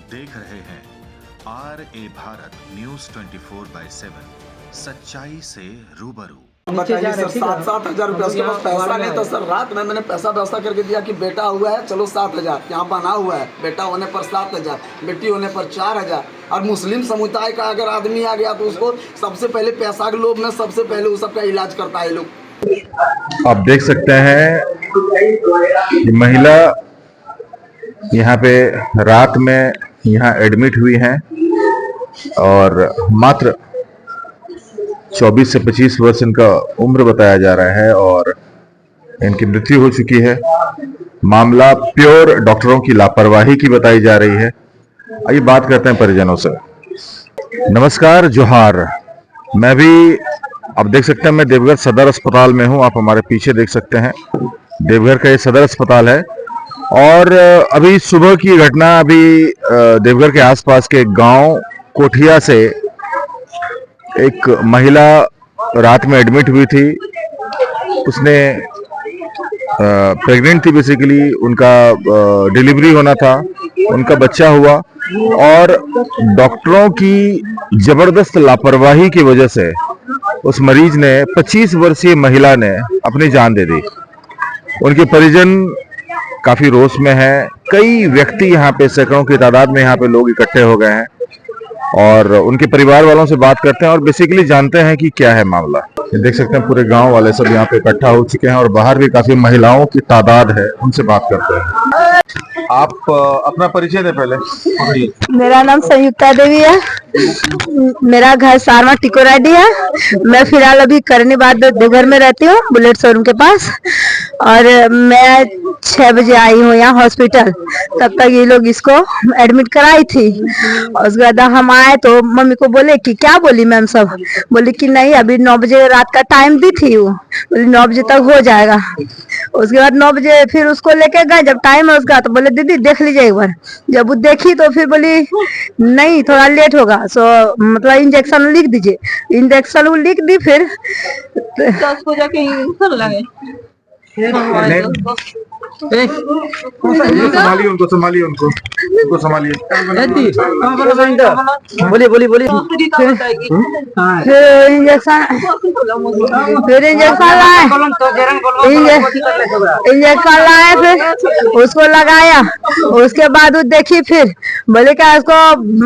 देख रहे हैं RA भारत न्यूज 24/7 सच्चाई से रूबरू। बताइए सर, 7,000 रुपया उसके पास पैसा नहीं था सर। रात में मैंने पैसा व्यवस्था करके दिया कि बेटा हुआ है चलो 7,000 यहाँ बना हुआ है, बेटा होने पर 7,000, बेटी होने पर 4,000। और मुस्लिम समुदाय का अगर आदमी आ गया तो उसको सबसे पहले पैसा के लोभ में सबसे पहले उस सबका इलाज करता है लोग। आप देख सकते हैं महिला यहाँ पे रात में यहाँ एडमिट हुई हैं और मात्र 24 से 25 वर्ष इनका उम्र बताया जा रहा है और इनकी मृत्यु हो चुकी है। मामला प्योर डॉक्टरों की लापरवाही की बताई जा रही है। आइए बात करते हैं परिजनों से। नमस्कार, जोहार। मैं भी, आप देख सकते हैं, मैं देवघर सदर अस्पताल में हूं। आप हमारे पीछे देख सकते हैं, देवघर का ये सदर अस्पताल है और अभी सुबह की घटना, अभी देवघर के आसपास के गांव कोठिया से एक महिला रात में एडमिट हुई थी। उसने प्रेग्नेंट थी, बेसिकली उनका डिलीवरी होना था, उनका बच्चा हुआ और डॉक्टरों की जबरदस्त लापरवाही की वजह से उस मरीज ने, 25 वर्षीय महिला ने अपनी जान दे दी। उनके परिजन काफी रोष में हैं। कई व्यक्ति यहाँ पे, सैकड़ों की तादाद में यहाँ पे लोग इकट्ठे हो गए हैं और उनके परिवार वालों से बात करते हैं और बेसिकली जानते हैं कि क्या है मामला। ये देख सकते हैं पूरे गांव वाले सब यहाँ पे इकट्ठा हो चुके हैं और बाहर भी काफी महिलाओं की तादाद है, उनसे बात करते हैं। आप अपना परिचय दें पहले। मेरा नाम संयुक्ता देवी है। मेरा घर सारवा टिकोराडी है। मैं फिलहाल अभी करने बाद देवघर में रहती हूँ, बुलेट शोरूम के पास। और मैं 6 बजे आई हूँ यहाँ हॉस्पिटल। तब तक ये लोग इसको एडमिट कराई थी। और उसके बाद हम आए तो मम्मी को बोले कि क्या बोली मैम, सब बोली कि नहीं अभी 9 बजे रात का टाइम दी थी, वो बोली 9 बजे तक हो जाएगा। उसके बाद 9 बजे फिर उसको लेके गए, जब टाइम है उसका तो बोले दीदी देख लीजिए एक बार। जब वो देखी तो फिर बोली नहीं थोड़ा लेट होगा, सो मतलब इंजेक्शन लिख दीजिए। इंजेक्शन वो लिख दी। फिर 10 को जाके इंजेक्शन लगे। संभालिए उनको, संभालिए उनको संभालिए। बोलिए बोलिए बोलिए। फिर इंजेक्शन लाए, फिर उसको लगाया। उसके बाद वो देखी, फिर बोले क्या उसको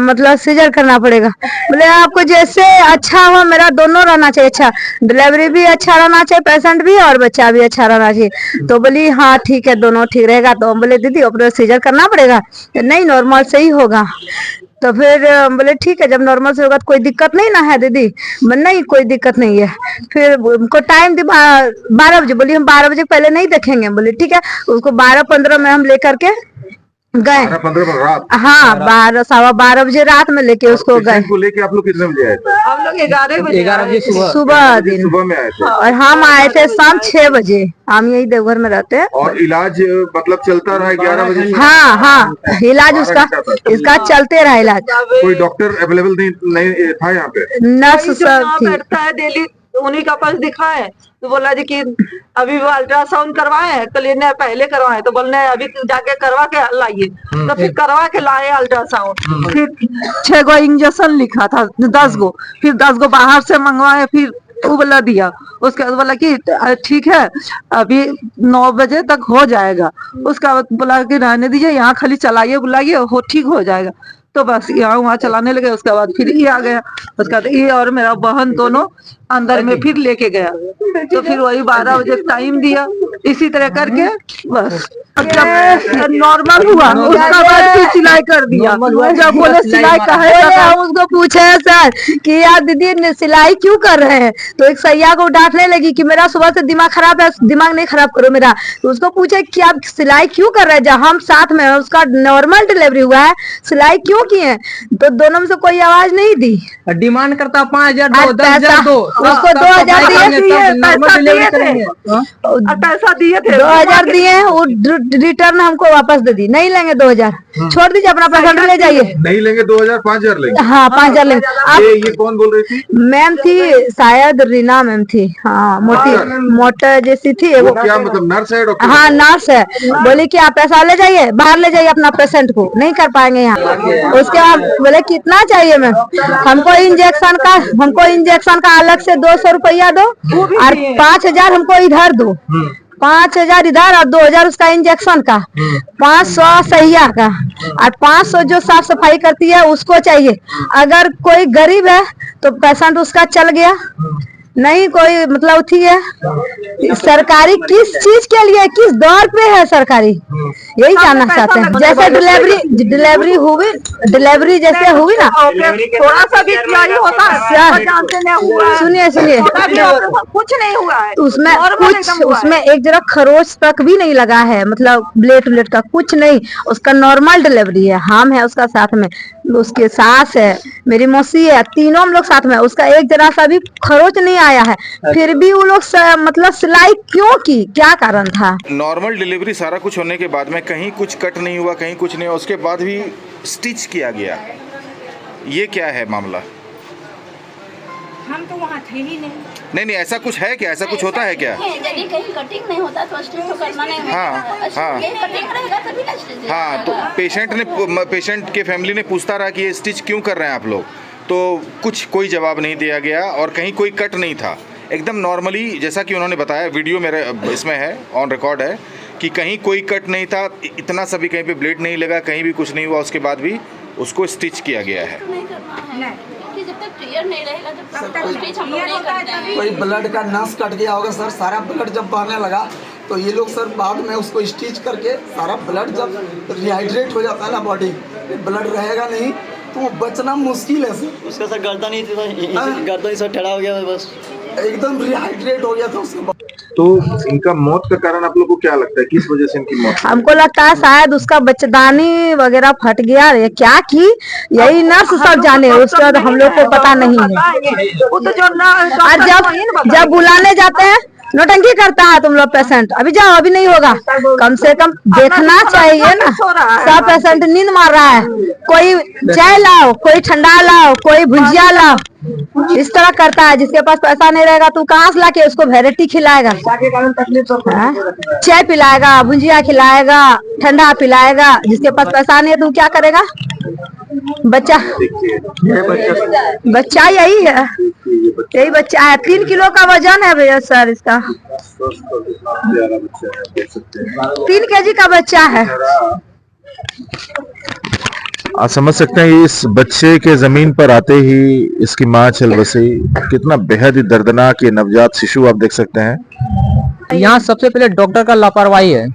मतलब सीजर करना पड़ेगा। बोले आपको जैसे अच्छा हो, मेरा दोनों रहना चाहिए, अच्छा डिलीवरी भी अच्छा रहना चाहिए, पेशेंट भी और बच्चा भी अच्छा रहना चाहिए। तो बोली हाँ ठीक है, दोनों ठीक रहेगा। तो हम बोले दीदी ऑपरेशन सीजर करना पड़ेगा? नहीं नॉर्मल से ही होगा। तो फिर बोले ठीक है, जब नॉर्मल से होगा तो कोई दिक्कत नहीं ना है दीदी? नहीं कोई दिक्कत नहीं है। फिर उनको टाइम दी 12 बजे। बोली हम 12 बजे पहले नहीं देखेंगे। बोले ठीक है। उसको 12:15 में हम लेकर के गए। 12:15 रात? हाँ, 12:15 बजे रात में लेके उसको गए। को लेके आप लोग कितने बजे आए थे? हम लोग 11 बजे सुबह दिन सुबह में आए थे और हम आए थे शाम 6 बजे। हम यही देवघर में रहते हैं। और इलाज मतलब चलता रहा 11 बजे से? हाँ, इलाज इसका चलते रहा इलाज। कोई डॉक्टर अवेलेबल नहीं था यहाँ पे? नर्स सब थी। बैठता है डेली, उन्हीं का पास दिखाए तो बोला जी कि अभी वो अल्ट्रासाउंड करवाए हैं, कल ने पहले करवाए तो बोलने अभी जाके करवा के लाइए। तो फिर करवा के लाए अल्ट्रासाउंड। फिर 6 गो इंजेक्शन लिखा था, 10 गो, फिर 10 गो बाहर से मंगवाए। फिर वो बोला दिया। उसके बाद बोला कि ठीक है अभी 9 बजे तक हो जाएगा। उसका बाद बोला कि रहने दीजिए, यहाँ खाली चलाइए बुलाइए, हो ठीक हो जाएगा। तो बस यहाँ वहाँ चलाने लगे। उसके बाद फिर ये आ गया। उसके बाद ये और मेरा बहन दोनों अंदर में फिर लेके गया। तो फिर वही 12 बजे टाइम दिया। इसी तरह करके बस जब नॉर्मल हुआ उसका बाद फिर सिलाई कर दिया। जब बोले सिलाई कहे, हम उसको पूछे सर कि यार दीदी सिलाई क्यों कर रहे हैं? तो एक सैया को डांटने लगी कि मेरा सुबह से दिमाग खराब है, दिमाग नहीं खराब करो मेरा। तो उसको पूछे कि आप सिलाई क्यों कर रहे हैं जब हम साथ में हैं? उसका नॉर्मल डिलीवरी हुआ है, सिलाई क्यों किए? तो दोनों में से कोई आवाज नहीं दी। डिमांड करता 5,000 दो, 10,000 दो, उसको 2,000 दिए थे। पैसा दिए थे, 2,000 दिए। वो रिटर्न हमको वापस दे दी, नहीं लेंगे 2000, छोड़ दीजिए अपना पेशेंट ले जाइए। नहीं लेंगे 2000, 5000 लेंगे। हाँ 5000 लेंगे। आप ये कौन बोल रही थी? मैम थी, शायद रीना मैम थी। हाँ मोटर जैसी थी वो वो। क्या मतलब नर्स है, डॉक्टर? हाँ नर्स है। बोली कि आप पैसा ले जाइए, बाहर ले जाइए अपना पेशेंट को, नहीं कर पाएंगे यहाँ। उसके बाद बोले कितना चाहिए मैम? हमको इंजेक्शन का अलग से 200 रुपया दो और 5000 हमको इधर दो, 5000 इधर और 2000 उसका इंजेक्शन का, 500 सहिया का और 500 जो साफ सफाई करती है उसको चाहिए। अगर कोई गरीब है तो पेशेंट उसका चल गया, नहीं कोई मतलब थी है। सरकारी किस चीज के लिए, किस दौर पे है सरकारी, यही जानना चाहते हैं। जैसे डिलीवरी जैसे हुई ना, थोड़ा सा भी क्या ही होता है, जानते नहीं हुआ है। सुनिए कुछ नहीं हुआ है उसमें एक जरा खरोच तक भी नहीं लगा है, मतलब ब्लेड का कुछ नहीं, उसका नॉर्मल डिलीवरी है। हम है उसका साथ में, उसके सास है, मेरी मौसी है, तीनों हम लोग साथ में, उसका एक जरा सा भी खरोच नहीं आया है। फिर भी वो लोग मतलब सिलाई क्यों की, क्या कारण था? नॉर्मल डिलीवरी सारा कुछ होने के बाद में कहीं कुछ कट नहीं हुआ, कहीं कुछ नहीं हुआ, उसके बाद भी स्टिच किया गया, ये क्या है मामला? हम तो वहाँ थे ही नहीं। नहीं ऐसा कुछ है क्या? ऐसा कुछ होता है क्या? यदि कहीं कटिंग नहीं होता तो स्टिच तो करना नहीं होता। हाँ कटिंग रहेगा तभी ना स्टिच। हाँ, तो पेशेंट के फैमिली ने पूछता रहा कि ये स्टिच क्यों कर रहे हैं आप लोग, तो कोई जवाब नहीं दिया गया और कहीं कोई कट नहीं था, एकदम नॉर्मली जैसा कि उन्होंने बताया, वीडियो मेरे इसमें है, ऑन रिकॉर्ड है कि कहीं कोई कट नहीं था, इतना सा भी कहीं पे ब्लेड नहीं लगा, कहीं भी कुछ नहीं हुआ, उसके बाद भी उसको स्टिच किया गया है। नहीं करना है कि जब तक क्लियर नहीं रहेगा जब तक स्टिच हम लोग नहीं करते हैं। कोई ब्लड का नस कट गया होगा सर, सारा ब्लड जब बहने लगा तो ये लोग सर बाद में उसको स्टिच करके सारा ब्लड जब रिहाइड्रेट हो जाता है ना बॉडी, ब्लड रहेगा नहीं तो वो बचना मुश्किल है सर। उसका सर गर्दन ही सर टेढ़ा हो गया, बस एकदम रिहाइड्रेट हो गया था उसके बाद। तो इनका मौत का कारण आप लोग को क्या लगता है, किस वजह से इनकी मौत? हमको लगता है शायद उसका बच्चेदानी वगैरह फट गया, ये क्या की यही नर्स सब जाने, उसके बाद हम लोग को पता नहीं है। और जब बुलाने जाते हैं नौटंकी करता है तुम लोग पेशेंट, अभी जाओ अभी नहीं होगा, कम से कम देखना चाहिए ना। सब पेशेंट नींद मार रहा है, कोई चाय लाओ, कोई ठंडा लाओ, कोई भुजिया लाओ, इस तरह करता है। जिसके पास पैसा नहीं रहेगा तो कहाँ से लाके उसको वैरायटी खिलाएगा, चाय पिलाएगा, भुजिया खिलाएगा, ठंडा पिलाएगा। जिसके पास पैसा नहीं है तो क्या करेगा? बच्चा यही है, यही बच्चा है, 3 किलो का वजन है भैया सर इसका, 3 केजी का बच्चा है। आप समझ सकते हैं इस बच्चे के जमीन पर आते ही इसकी माँ चल बसी, कितना बेहद ही दर्दनाक ये नवजात शिशु आप देख सकते हैं। यहाँ सबसे पहले डॉक्टर का लापरवाही है,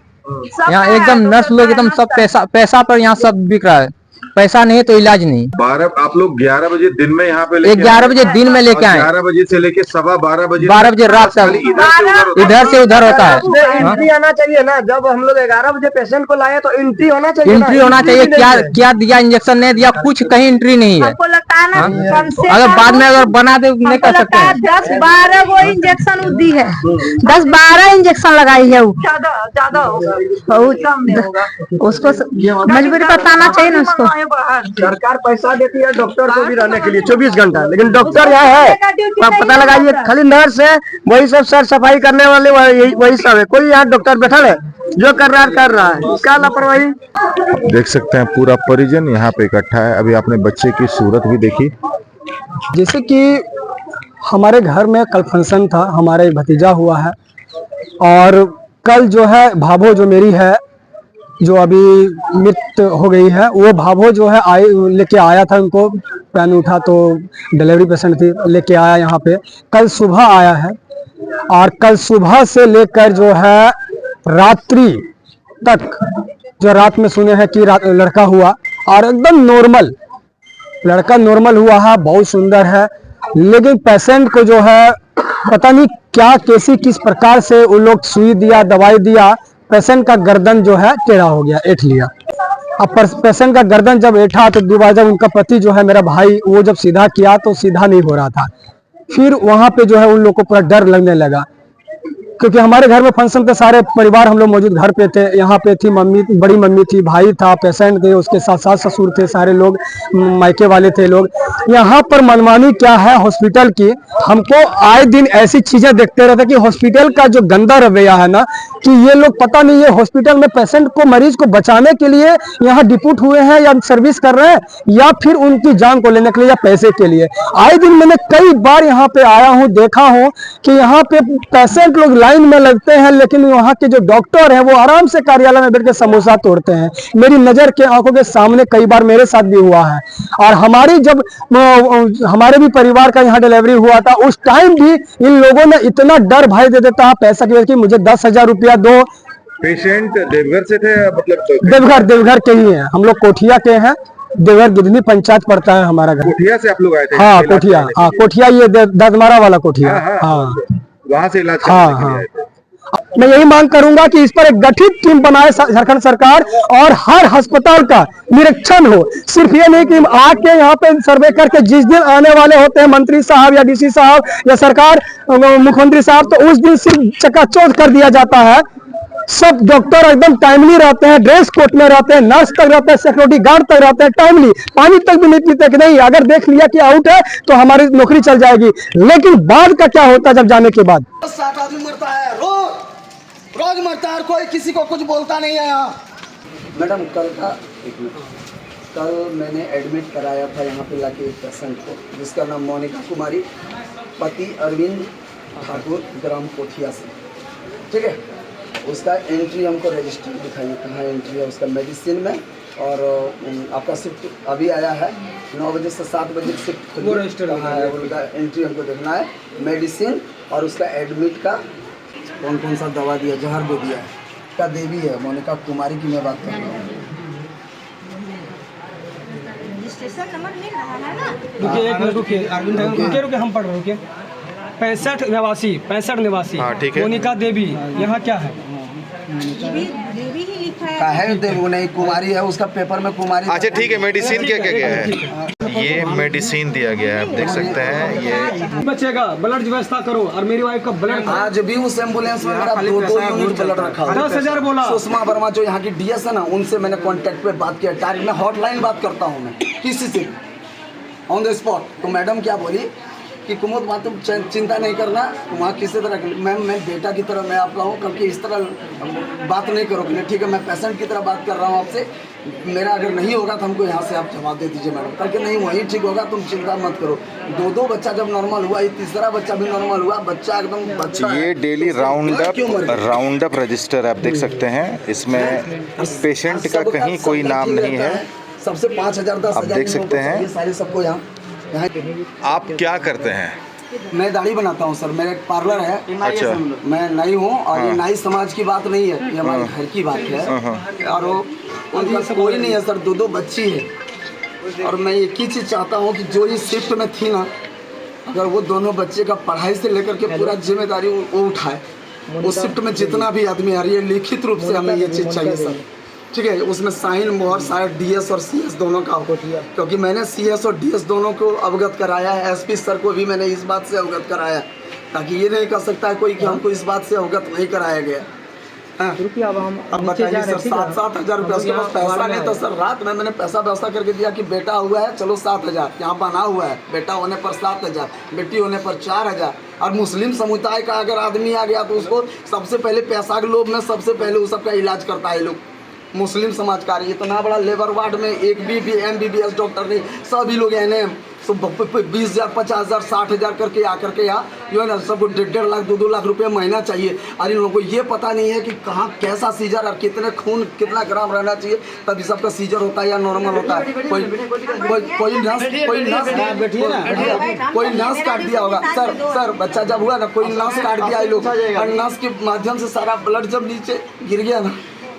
यहाँ एकदम नर्स लोग एकदम सब पैसा पर यहाँ सब बिक रहा है, पैसा नहीं है तो इलाज नहीं। 12 आप लोग 11 बजे दिन में यहाँ पे 11 बजे दिन में लेके आए, 11 बजे से लेके 12:15 बजे 12 बजे रात तक इधर से उधर होता है। एंट्री आना चाहिए ना, जब हम लोग 11 बजे पेशेंट को लाए तो एंट्री होना चाहिए। एंट्री होना चाहिए, क्या दिया, इंजेक्शन नहीं दिया, कुछ कहीं एंट्री नहीं है। हमको लगता है ना अगर बाद में अगर बना दे नहीं कर सकते हैं। 10-12 वो इंजेक्शन दी है, 10-12 इंजेक्शन लगाई है वो, ज्यादा उसको मजबूरी बताना चाहिए ना उसको। सरकार पैसा देती है डॉक्टर को भी रहने के लिए 24 घंटा, लेकिन डॉक्टर यहाँ है पता लगाइए, खाली नर्स है, वही सब सर सफाई करने वाले वही सब है, कोई यहाँ डॉक्टर बैठा है जो कर रहा है, क्या लापरवाही। देख सकते हैं पूरा परिजन यहाँ पे इकट्ठा है। अभी आपने बच्चे की सूरत भी देखी। जैसे कि हमारे घर में कल फंक्शन था, हमारा एक भतीजा हुआ है और कल जो है भाभो जो मेरी है जो अभी मृत हो गई है, वो भाभो जो है लेके आया था, उनको पैन उठा तो डिलीवरी पेशेंट थी, लेके आया यहाँ पे, कल सुबह आया है और कल सुबह से लेकर जो है रात्रि तक, जो रात में सुने हैं कि लड़का हुआ और एकदम नॉर्मल लड़का नॉर्मल हुआ है, बहुत सुंदर है, लेकिन पेशेंट को जो है पता नहीं क्या कैसी किस प्रकार से उन लोग सुई दिया, दवाई दिया, पेशेंट का गर्दन जो है टेढ़ा हो गया, ऐठ लिया। अब पेशेंट का गर्दन जब ऐठा तो दोबारा जब उनका पति जो है मेरा भाई, वो जब सीधा किया तो सीधा नहीं हो रहा था। फिर वहां पे जो है उन लोग को पूरा डर लगने लगा, क्योंकि हमारे घर में फंक्शन पे सारे परिवार हम लोग मौजूद घर पे थे। यहाँ पे थी मम्मी, बड़ी मम्मी थी, भाई था, पेशेंट थे, उसके साथ सास ससुर थे, सारे लोग मायके वाले थे लोग। यहाँ पर मनमानी क्या है हॉस्पिटल की, हमको आए दिन ऐसी चीजें देखते रहते कि हॉस्पिटल का जो गंदा रवैया है ना, कि ये लोग पता नहीं ये हॉस्पिटल में पेशेंट को, मरीज को बचाने के लिए यहाँ डिप्यूट हुए हैं या सर्विस कर रहे हैं, या फिर उनकी जान को लेने के लिए या पैसे के लिए। आए दिन मैंने कई बार यहाँ पे आया हूँ, देखा हूँ कि यहाँ पे पेशेंट लोग लाइन में लगते हैं, लेकिन वहाँ के जो डॉक्टर हैं वो आराम से कार्यालय में बैठ के समोसा तोड़ते हैं। मेरी नजर के आंखों के सामने कई बार मेरे साथ भी हुआ है। और हमारी जब हमारे भी परिवार का यहाँ डिलीवरी हुआ था, उस टाइम भी इन लोगों ने इतना डर भय दे देता है पैसा की वजह से, मुझे 10,000 रुपया दो। पेशेंट देवघर से थे, मतलब देवघर के ही हैं, हम लोग कोठिया के हैं, देवघर गिदनी पंचायत पड़ता है हमारा घर। कोठिया से आप लोग आए थे? हाँ कोठिया, हाँ कोठिया, ये ददमारा वाला कोठिया। हाँ वहाँ से इलाज हाँ करने के लिए आए थे। मैं यही मांग करूंगा कि इस पर एक गठित टीम बनाए झारखंड सरकार, और हर अस्पताल का निरीक्षण हो। सिर्फ ये नहीं कि आके यहाँ पे सर्वे करके जिस दिन आने वाले होते हैं मंत्री साहब या डीसी साहब या सरकार मुख्यमंत्री साहब, तो उस दिन सिर्फ चकाचौंध कर दिया जाता है। सब डॉक्टर एकदम टाइमली रहते हैं, ड्रेस कोट में रहते हैं, नर्स तक रहते हैं, सिक्योरिटी गार्ड तक रहते हैं टाइमली, पानी तक भी नहीं पीते कि नहीं अगर देख लिया कि आउट है तो हमारी नौकरी चल जाएगी। लेकिन बाद का क्या होता है जब जाने के बाद? 60 आदमी मरता है, रोज मरता है, कोई किसी को कुछ बोलता नहीं है यहाँ। मैडम कल मैंने एडमिट कराया था यहाँ पे लाके एक पेशेंट को, जिसका नाम मोनिका कुमारी, पति अरविंद ठाकुर, ग्राम कोठिया से। ठीक है, उसका एंट्री हमको रजिस्टर दिखाइए, कहाँ एंट्री है उसका मेडिसिन में। और आपका शिफ्ट अभी आया है 9 बजे से 7 बजे शिफ्ट, वो रजिस्टर कहाँ है उनका एंट्री हमको देखना है, मेडिसिन और उसका एडमिट का कौन कौन सा दवा दिया, जहर दे दिया है, का देवी है मोनिका कुमारी की मैं बात कर रहा हूँ। रजिस्ट्रेशन नंबर मिल रहा है ना? रुकिए एक मिनट, रुकिए अरविंद, रुकिए हम पढ़ रहे हैं। 65 निवासी हाँ, ठीक है। मोनिका देवी, यहाँ क्या है? देवी ही लिखा है। देवी नहीं, कुमारी है, उसका पेपर में कुमारी। अच्छा ठीक है, मेडिसिन क्या क्या क्या है? ये मेडिसिन दिया गया है, आप देख सकते हैं। ये बचेगा, ब्लड व्यवस्था करो। और मेरी वाइफ का ब्लड आज भी उस एम्बुलेंस में मेरा 2 यूनिट ब्लड रखा है। 10,000 बोला। सुषमा वर्मा जो यहाँ की डीएस है ना, उनसे मैंने कांटेक्ट पे बात किया, डायरेक्ट में हॉटलाइन बात करता हूँ मैं किसी से ऑन द स्पॉट। तो मैडम क्या बोली कि कुमुद माँ तुम चिंता नहीं करना, वहाँ किसी तरह मैम मैं बेटा की तरह मैं आपका हूँ, कल की इस तरह बात नहीं करोगे। ठीक है, मैं पेशेंट की तरह बात कर रहा हूँ आपसे, मेरा अगर नहीं होगा तो हमको यहाँ से आप जवाब दे दीजिए मैडम। कल के नहीं वही ठीक होगा, तुम चिंता मत करो। 2 बच्चा जब नॉर्मल हुआ, ये तीसरा बच्चा भी नॉर्मल हुआ, बच्चा एकदम बच्चा। ये डेली राउंड अप रजिस्टर आप देख सकते हैं, इसमें पेशेंट का कहीं कोई नाम नहीं है। सबसे 5,000 10,000 आप देख सकते हैं। ये सारे सबको यहाँ आप क्या करते हैं? मैं दाढ़ी बनाता हूँ सर, मेरा एक पार्लर है। अच्छा। मैं नाई हूँ, और ये नाई समाज की बात नहीं है, ये हमारे घर की बात है। और वो उनका कोई नहीं है सर, 2 बच्ची है। और मैं एक ही चीज़ चाहता हूँ कि जो इस शिफ्ट में थी ना, अगर वो दोनों बच्चे का पढ़ाई से लेकर के पूरा जिम्मेदारी वो उठाए। उस शिफ्ट में जितना भी आदमी आ रही है, लिखित रूप से हमें ये चीज़ चाहिए सर। ठीक है, उसमें साइन मोहर सारे डीएस और सीएस दोनों का हो, क्योंकि मैंने सीएस और डीएस दोनों को अवगत कराया है। एसपी सर को भी मैंने इस बात से अवगत कराया, ताकि ये नहीं कह सकता है कोई कि हमको इस बात से अवगत नहीं कराया गया। अब बताइए सर, 7-7 हज़ार रुपया उसके पास पैसा नहीं था सर। रात में मैंने पैसा व्यवस्था करके दिया कि बेटा हुआ है चलो 7,000, यहाँ बना हुआ है, बेटा होने पर 7,000, बेटी होने पर 4,000। और मुस्लिम समुदाय का अगर आदमी आ गया तो उसको सबसे पहले पैसा के लोभ में सबसे पहले उस सबका इलाज करता है लोग। मुस्लिम समाज का इतना बड़ा लेबर वार्ड में एक भी MBBS डॉक्टर नहीं, सभी लोग NM सब 20,000 50,000 60,000 करके आकर के यहाँ जो है ना, सबको 1.5 लाख 2-2 लाख रुपए महीना चाहिए। और इन लोगों को ये पता नहीं है कि कहाँ कैसा सीजर और कितने खून कितना ग्राम रहना चाहिए तभी सबका सीजर होता है या नॉर्मल होता है। कोई नर्स काट दिया होगा सर, बच्चा जब हुआ ना कोई नर्स काट दिया है लोग, और नर्स के माध्यम से सारा ब्लड जब नीचे गिर गया ना,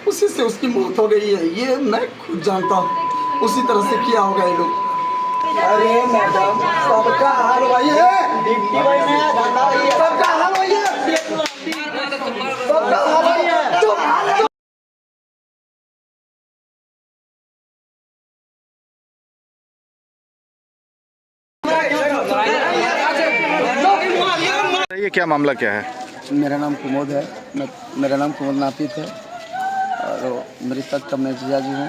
उसी से उसकी मौत हो गई है। ये मैं खुद जानता हूँ, उसी तरह से किया होगा ये लोग। अरे मैडम, सबका हाल वही है, सबका हाल वही है, सबका हाल वही है। ये क्या मामला क्या है? मेरा नाम कुमोद है। मेरा नाम कुमोद नापित है और मृतक का मैं जीजा जी हूँ।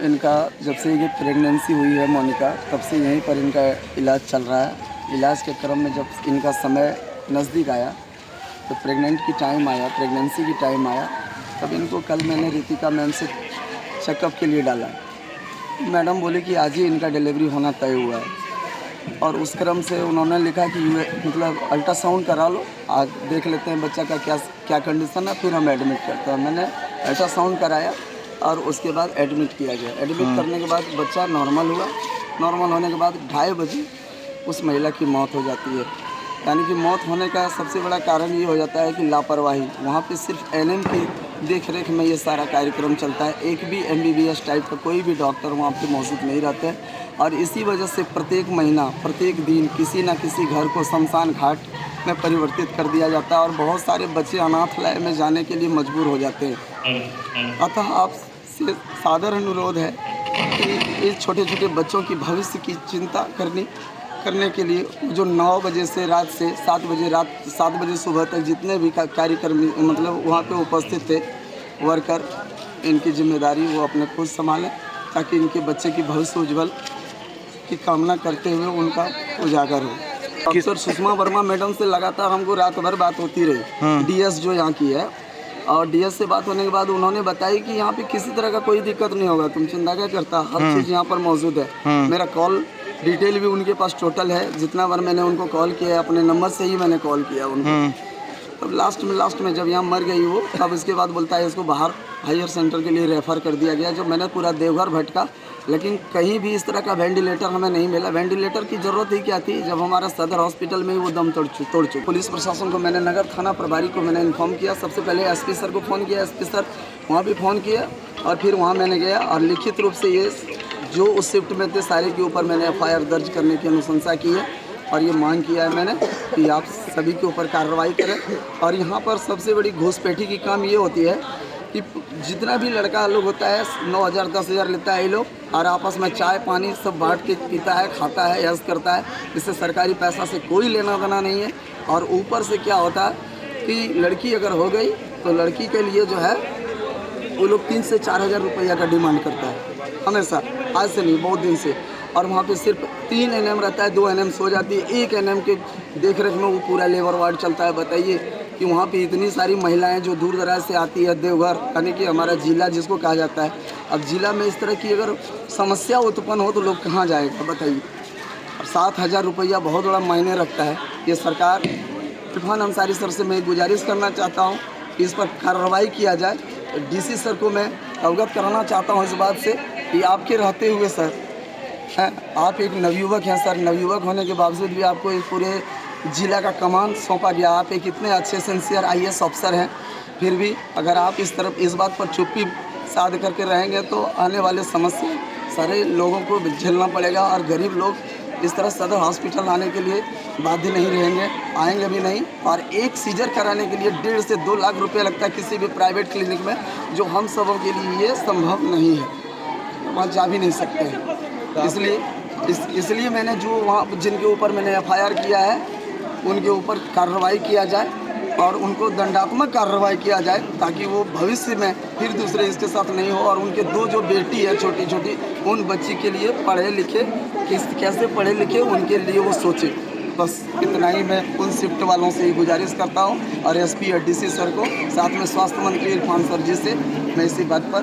इनका जब से ये प्रेगनेंसी हुई है मोनिका, तब से यहीं पर इनका इलाज चल रहा है। इलाज के क्रम में जब इनका समय नज़दीक आया तो प्रेगनेंसी की टाइम आया, तब इनको कल मैंने रितिका मैम से चेकअप के लिए डाला। मैडम बोले कि आज ही इनका डिलीवरी होना तय हुआ है और उस क्रम से उन्होंने लिखा कि मतलब अल्ट्रासाउंड करा लो, आज देख लेते हैं बच्चा का क्या कंडीशन है, फिर हम एडमिट करते हैं। मैंने अल्ट्रासाउंड कराया और उसके बाद एडमिट किया गया। एडमिट करने के बाद बच्चा नॉर्मल हुआ। नॉर्मल होने के बाद 2:30 बजे उस महिला की मौत हो जाती है। यानी कि मौत होने का सबसे बड़ा कारण ये हो जाता है कि लापरवाही। वहाँ पे सिर्फ एनएम की देख रेख में ये सारा कार्यक्रम चलता है। एक भी MBBS टाइप का कोई भी डॉक्टर वहाँ पे मौजूद नहीं रहते और इसी वजह से प्रत्येक महीना प्रत्येक दिन किसी न किसी घर को शमशान घाट में परिवर्तित कर दिया जाता है और बहुत सारे बच्चे अनाथालय में जाने के लिए मजबूर हो जाते हैं। अतः आपसे सादर अनुरोध है कि इस छोटे छोटे बच्चों की भविष्य की चिंता करने के लिए जो 9 बजे से रात से 7 बजे सुबह तक जितने भी कार्यकर्मी मतलब वहाँ पे उपस्थित थे वर्कर, इनकी जिम्मेदारी वो अपने खुद संभालें ताकि इनके बच्चे की भविष्य उज्जवल की कामना करते हुए उनका उजागर हो। डॉक्टर सुषमा वर्मा मैडम से लगातार हमको रात भर बात होती रही, DS जो यहाँ की है, और DS से बात होने के बाद उन्होंने बताई कि यहाँ पे किसी तरह का कोई दिक्कत नहीं होगा, तुम चिंता क्या करता, हर चीज़ यहाँ पर मौजूद है। मेरा कॉल डिटेल भी उनके पास टोटल है, जितना बार मैंने उनको कॉल किया है अपने नंबर से ही मैंने कॉल किया उनको। तब लास्ट में जब यहाँ मर गई वो, तब इसके बाद बोलता है इसको बाहर हायर सेंटर के लिए रेफ़र कर दिया गया। जो मैंने पूरा देवघर भटका लेकिन कहीं भी इस तरह का वेंटिलेटर हमें नहीं मिला। वेंटिलेटर की ज़रूरत ही क्या थी जब हमारा सदर हॉस्पिटल में ही वो दम तोड़ चुके। पुलिस प्रशासन को मैंने, नगर थाना प्रभारी को मैंने इन्फॉर्म किया। सबसे पहले SP सर को फ़ोन किया, SP सर वहाँ भी फ़ोन किया और फिर वहाँ मैंने गया और लिखित रूप से ये जो उस शिफ्ट में थे सारे के ऊपर मैंने FIR दर्ज करने की अनुशंसा की है और ये मांग किया है मैंने कि आप सभी के ऊपर कार्रवाई करें। और यहाँ पर सबसे बड़ी घूसपैठी की काम ये होती है कि जितना भी लड़का लोग होता है 9,000 10,000 लेता है ये लोग और आपस में चाय पानी सब बांट के पीता है, खाता है, यश करता है। इससे सरकारी पैसा से कोई लेना देना नहीं है। और ऊपर से क्या होता है कि लड़की अगर हो गई तो लड़की के लिए जो है वो लोग 3 से 4,000 रुपया का डिमांड करता है हमेशा, आज से नहीं बहुत दिन से। और वहाँ पे सिर्फ 3 NM रहता है, 2 NM सो जाती है, 1 NM के देख रेख में वो पूरा लेबर वार्ड चलता है। बताइए कि वहाँ पे इतनी सारी महिलाएं जो दूर दराज से आती है, देवघर यानी कि हमारा जिला जिसको कहा जाता है। अब जिला में इस तरह की अगर समस्या उत्पन्न हो तो लोग कहाँ जाएगा बताइए। और 7,000 रुपया बहुत बड़ा मायने रखता है। ये सरकार इरफान अंसारी सर से मैं गुजारिश करना चाहता हूँ कि इस पर कार्रवाई किया जाए। DC सर को मैं अवगत कराना चाहता हूँ इस बात से कि आपके रहते हुए सर हैं, आप एक नवयुवक हैं सर, नवयुवक होने के बावजूद भी आपको एक पूरे जिला का कमान सौंपा गया। आप एक इतने अच्छे सिंसियर IAS ऑफिसर हैं, फिर भी अगर आप इस बात पर चुप्पी साध करके रहेंगे तो आने वाले समस्या सारे लोगों को झेलना पड़ेगा और गरीब लोग इस तरह सदर हॉस्पिटल आने के लिए बाध्य नहीं रहेंगे, आएंगे भी नहीं। और एक सीजर कराने के लिए 1.5 से 2 लाख रुपये लगता है किसी भी प्राइवेट क्लिनिक में, जो हम सबों के लिए ये संभव नहीं है, वहाँ जा भी नहीं सकते हैं। इसलिए मैंने जो वहाँ जिनके ऊपर मैंने FIR किया है उनके ऊपर कार्रवाई किया जाए और उनको दंडात्मक कार्रवाई किया जाए ताकि वो भविष्य में फिर दूसरे इसके साथ नहीं हो। और उनके 2 जो बेटी है छोटी छोटी, उन बच्ची के लिए पढ़े लिखे कैसे पढ़े लिखे उनके लिए वो सोचे। बस इतना ही मैं उन शिफ्ट वालों से ही गुजारिश करता हूँ और SP और DC सर को, साथ में स्वास्थ्य मंत्री इरफान सर जी से मैं इसी बात पर